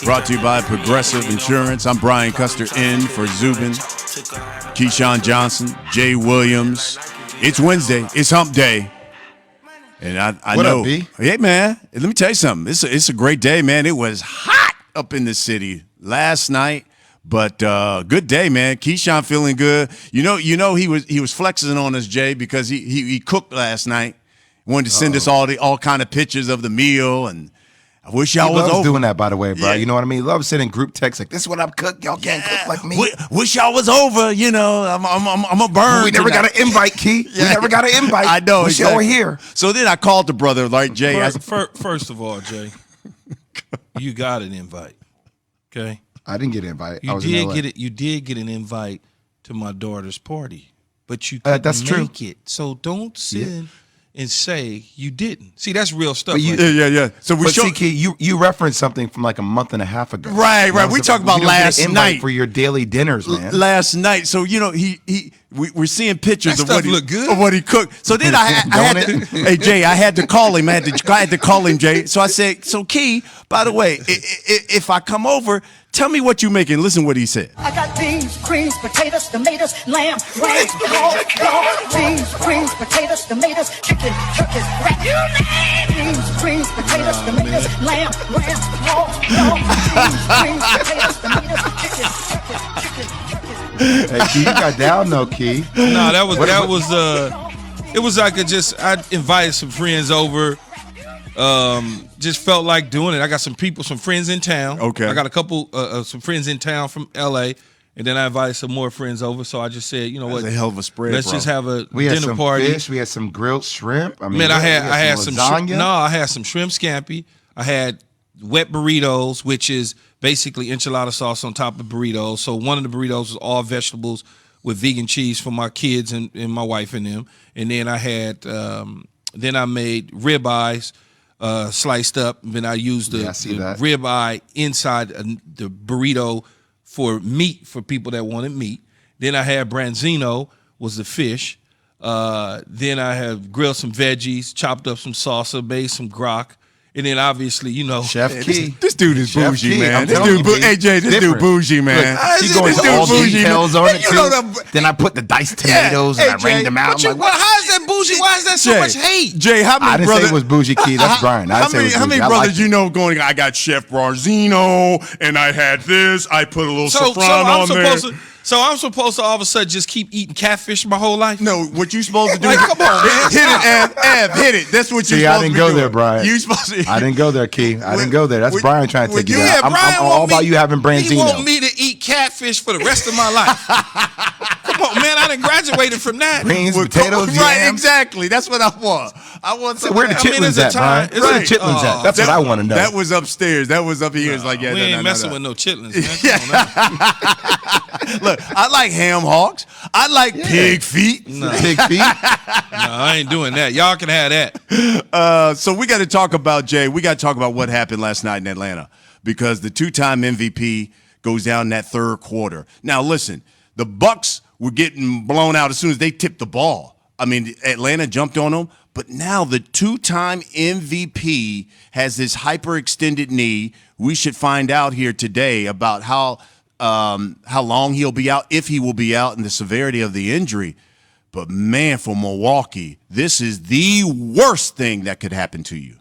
Brought to you by Progressive Insurance. I'm Brian Custer in for Zubin, Keyshawn Johnson, Jay Williams. It's Wednesday. It's hump day. And I what know. Up, B? Hey, man, let me tell you something. It's a great day, man. It was hot up in the city last night. But good day, man. Keyshawn feeling good. You know he was flexing on us, Jay, because he cooked last night. Wanted to send us all kind of pictures of the meal, and I wish y'all was over. Doing that, by the way, bro. Yeah. You know what I mean? He loves sending group texts like, "This is what I'm cooked. Y'all can't cook like me." Wish y'all was over. You know, I'm a burn. We never got an invite, Key. Yeah. We never got an invite. I know. Wish y'all were here. So then I called the brother, like Jay. First of all, Jay, you got an invite. Okay. I didn't get an invite. You did get an invite to my daughter's party, but you that's couldn't true. make it. So don't sit and say you didn't. See, that's real stuff. Yeah. So see, Key, you referenced something from like a month and a half ago. Right. We talked about last night for your daily dinners, man. Last night. So we're seeing pictures of what he cooked. So then I had to, hey Jay, I had to call him. I had to call him, Jay. So I said, so Key, by the way, if I come over, tell me what you making. Listen what he said. I got beans, greens, potatoes, tomatoes, lamb, ram, dog, beans, greens, potatoes, tomatoes, chicken, turkeys, rat. You name beans, greens, potatoes, tomatoes, lamb, ram, dog, beans, greens, potatoes, tomatoes, chicken, turkeys. Hey, Key, you got down though, Key. No, it was like I invited some friends over. Just felt like doing it. I got some friends in town. Okay. I got a couple, some friends in town from L.A., and then I invited some more friends over. So I just said, you know what? That's a hell of a spread, Let's bro. just have a We had dinner some party. fish. We had some grilled shrimp. I mean, Man, I had some lasagna. I had some shrimp scampi. I had wet burritos, which is basically enchilada sauce on top of burritos. So one of the burritos was all vegetables with vegan cheese for my kids and my wife and them. And then I had, then I made ribeyes. Sliced up, and then I used the ribeye inside the burrito for meat for people that wanted meat. Then I had branzino, was the fish. Then I have grilled some veggies, chopped up some salsa, made some guac. And then obviously, Chef Key. This dude is Chef bougie, Key, man. I'm This telling dude, you, hey Jay, this dude bougie, man. He going to all details on it too. Then I put the diced tomatoes and I rained them out. How is that bougie? Why is that so much hate? Jay, how many I didn't brothers? say it was bougie, Key. That's Brian. How many brothers you know going? I got Chef Barzino, and I had this. I put a little saffron on there. So I'm supposed to all of a sudden just keep eating catfish my whole life? No, what you supposed to do? Like, come on, man. Hit it, Ev, hit it. That's what you supposed to be doing. I didn't go there, Brian. You supposed to. I didn't go there, Key. I didn't go there. That's Brian trying to take you Yeah, down. I'm all about you having branzino. He want me to eat catfish for the rest of my life. Come on, man. I done graduated from that. Greens, potatoes, right? yams. Exactly. That's what I want. I want. So where the chitlins at, Brian? Where the chitlins at? That's what I want to know. That was upstairs. That was up here. It's like, yeah, we ain't messing with no chitlins, man. Look, I like ham hocks. I like pig feet. Pig feet. No, I ain't doing that. Y'all can have that. So we got to talk about, Jay, we got to talk about what happened last night in Atlanta, because the two-time MVP goes down that third quarter. Now, listen, the Bucks were getting blown out as soon as they tipped the ball. I mean, Atlanta jumped on them, but now the two-time MVP has this hyperextended knee. We should find out here today about how long he'll be out, if he will be out, and the severity of the injury. But, man, for Milwaukee, this is the worst thing that could happen to you.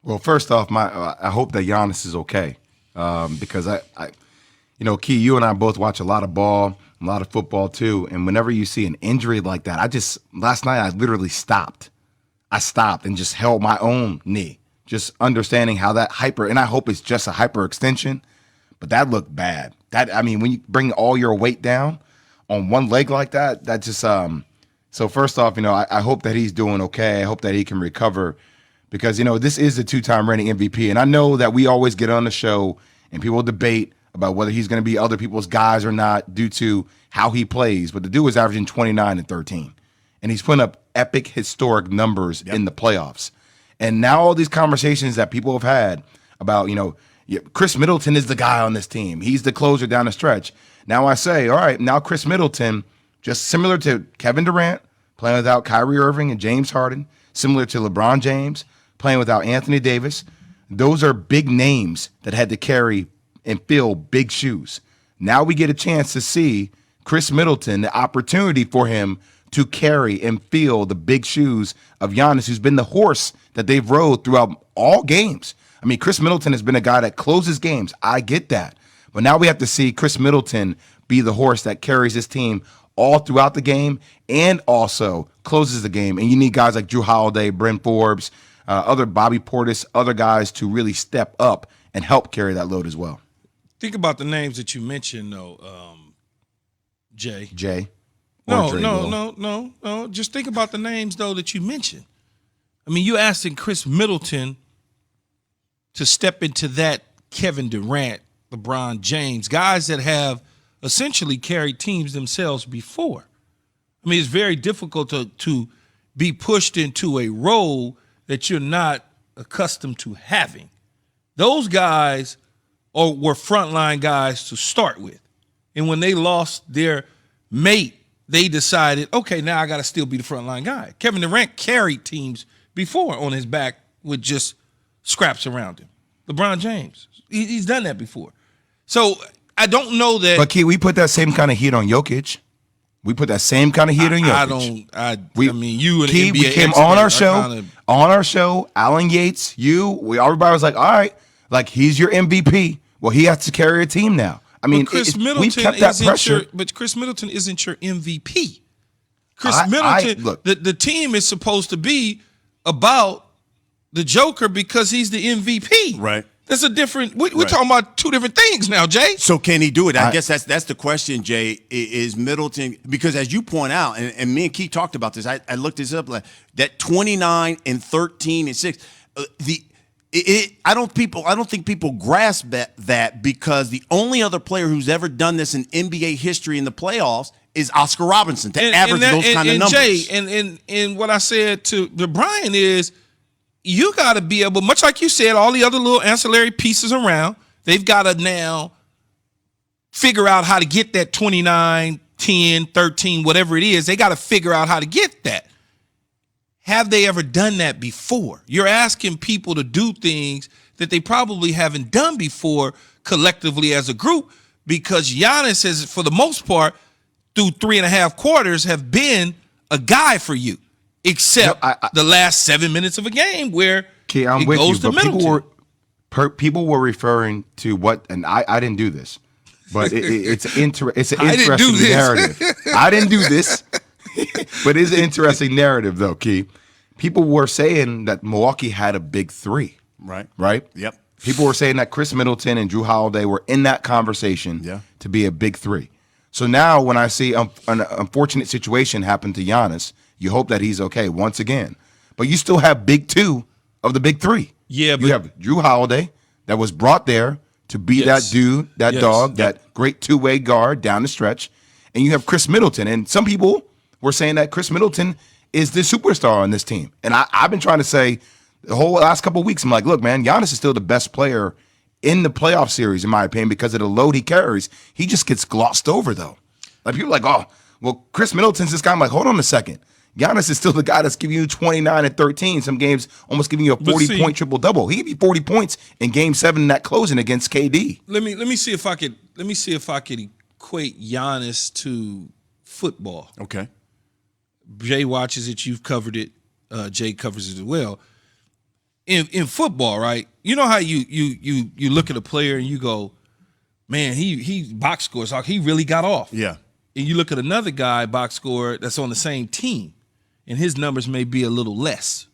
Well, first off, I hope that Giannis is okay, because I Key, you and I both watch a lot of ball, a lot of football too, and whenever you see an injury like that, last night I literally stopped. I stopped and just held my own knee, just understanding how that and I hope it's just a hyperextension, but that looked bad. When you bring all your weight down on one leg like that just so first off, I hope that he's doing okay. I hope that he can recover, because this is the two-time reigning MVP, and I know that we always get on the show and people debate about whether he's going to be other people's guys or not due to how he plays, but the dude was averaging 29 and 13, and he's putting up epic historic numbers in the playoffs. And now all these conversations that people have had about, Chris Middleton is the guy on this team. He's the closer down the stretch. Now I say, all right, now Chris Middleton, just similar to Kevin Durant, playing without Kyrie Irving and James Harden, similar to LeBron James, playing without Anthony Davis. those are big names that had to carry and fill big shoes. Now we get a chance to see Chris Middleton, the opportunity for him to carry and fill the big shoes of Giannis, who's been the horse that they've rode throughout all games. I mean, Chris Middleton has been a guy that closes games. I get that. But now we have to see Chris Middleton be the horse that carries his team all throughout the game and also closes the game. And you need guys like Drew Holiday, Brent Forbes, other Bobby Portis, other guys to really step up and help carry that load as well. Think about the names that you mentioned, though, Jay. No. Just think about the names, though, that you mentioned. I mean, you asking Chris Middleton to step into that Kevin Durant, LeBron James, guys that have essentially carried teams themselves before. I mean, it's very difficult to be pushed into a role that you're not accustomed to having. Those guys were frontline guys to start with. And when they lost their mate, they decided, okay, now I got to still be the frontline guy. Kevin Durant carried teams before on his back with just scraps around him. LeBron James, he's done that before. So I don't know that. But Key, we put that same kind of heat on Jokic. We put that same kind of heat on Jokic. I mean, you and Key, the NBA we came expert, on our show, Alan Yates, everybody was like, all right, like he's your MVP. Well, he has to carry a team now. I mean, we've kept that pressure. But Chris Middleton isn't your MVP. Chris Middleton, look, the team is supposed to be about the Joker because he's the MVP. Right. That's a different. We're talking about two different things now, Jay. So can he do it? I guess that's the question, Jay. Is Middleton, because as you point out, and me and Keith talked about this. I looked this up. Like that 29 and 13 and 6. I don't think people grasp that because the only other player who's ever done this in NBA history in the playoffs is Oscar Robertson to average those kind of numbers. Jay, and what I said to Brian is, you got to be able, much like you said, all the other little ancillary pieces around, they've got to now figure out how to get that 29, 10, 13, whatever it is. They got to figure out how to get that. Have they ever done that before? You're asking people to do things that they probably haven't done before collectively as a group, because Giannis has, for the most part, through 3.5 quarters, have been a guy for you. Except the last 7 minutes of a game where it goes to Middleton. People were referring to what, and I didn't do this, but it's an interesting narrative. I didn't do this, but it's an interesting narrative, though, Key. People were saying that Milwaukee had a big three. Right? Yep. People were saying that Chris Middleton and Drew Holiday were in that conversation to be a big three. So now when I see an unfortunate situation happen to Giannis, you hope that he's okay once again. But you still have big two of the big three. Yeah, you have Drew Holiday that was brought there to be that dude, that dog, that great two-way guard down the stretch. And you have Chris Middleton. And some people were saying that Chris Middleton is the superstar on this team. And I've been trying to say the whole last couple of weeks, I'm like, look, man, Giannis is still the best player in the playoff series, in my opinion, because of the load he carries. He just gets glossed over, though. Like, people are like, oh, well, Chris Middleton's this guy. I'm like, hold on a second. Giannis is still the guy that's giving you 29 and 13. Some games almost giving you a 40-point triple-double. He gave you 40 points in Game 7 in that closing against KD. Let me see if I could equate Giannis to football. Okay. Jay watches it. You've covered it. Jay covers it as well. In football, right? You know how you look at a player and you go, man, he box scores. Like, he really got off. Yeah. And you look at another guy box scorer that's on the same team, and his numbers may be a little less.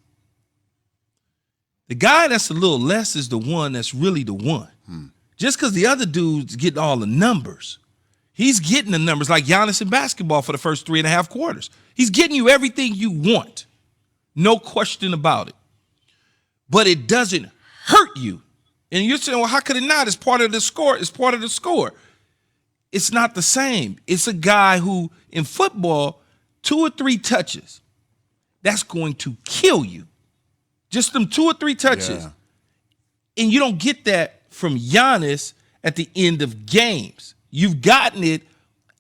The guy that's a little less is the one that's really the one. Just because the other dude's getting all the numbers, he's getting the numbers like Giannis in basketball for the first 3.5 quarters. He's getting you everything you want. No question about it. But it doesn't hurt you. And you're saying, well, how could it not? It's part of the score. It's part of the score. It's not the same. It's a guy who, in football, 2 or 3 touches, that's going to kill you. Just them 2 or 3 touches. Yeah. And you don't get that from Giannis at the end of games. You've gotten it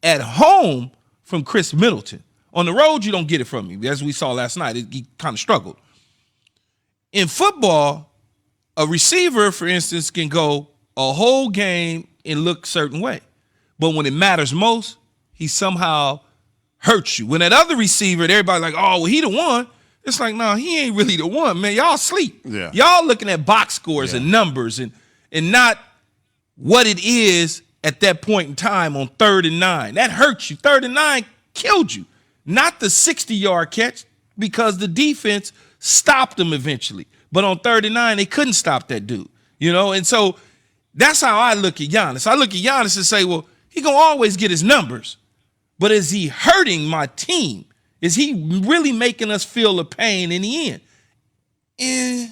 at home from Chris Middleton. On the road, you don't get it from him. As we saw last night, he kind of struggled. In football, a receiver, for instance, can go a whole game and look a certain way. But when it matters most, he somehow hurts you. When that other receiver, everybody's like, oh, well, he the one. It's like, no, he ain't really the one, man. Y'all sleep. Yeah. Y'all looking at box scores and numbers and not what it is at that point in time on 3rd and 9. That hurts you. 3rd and 9 killed you. Not the 60-yard catch because the defense stopped them eventually. But on 3rd and 9, they couldn't stop that dude. You know, and so that's how I look at Giannis. I look at Giannis and say, well, he going to always get his numbers. But is he hurting my team? Is he really making us feel the pain in the end? And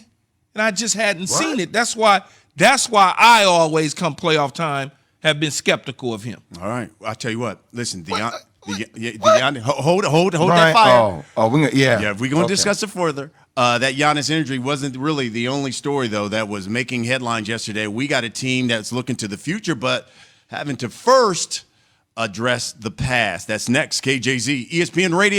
I just hadn't seen it. That's why I always come playoff time have been skeptical of him. All right. I'll tell you what. Listen, Giannis, hold that fire. Yeah, we're going to discuss it further. That Giannis injury wasn't really the only story, though, that was making headlines yesterday. We got a team that's looking to the future, but having to first address the past. That's next. KJZ, ESPN Radio.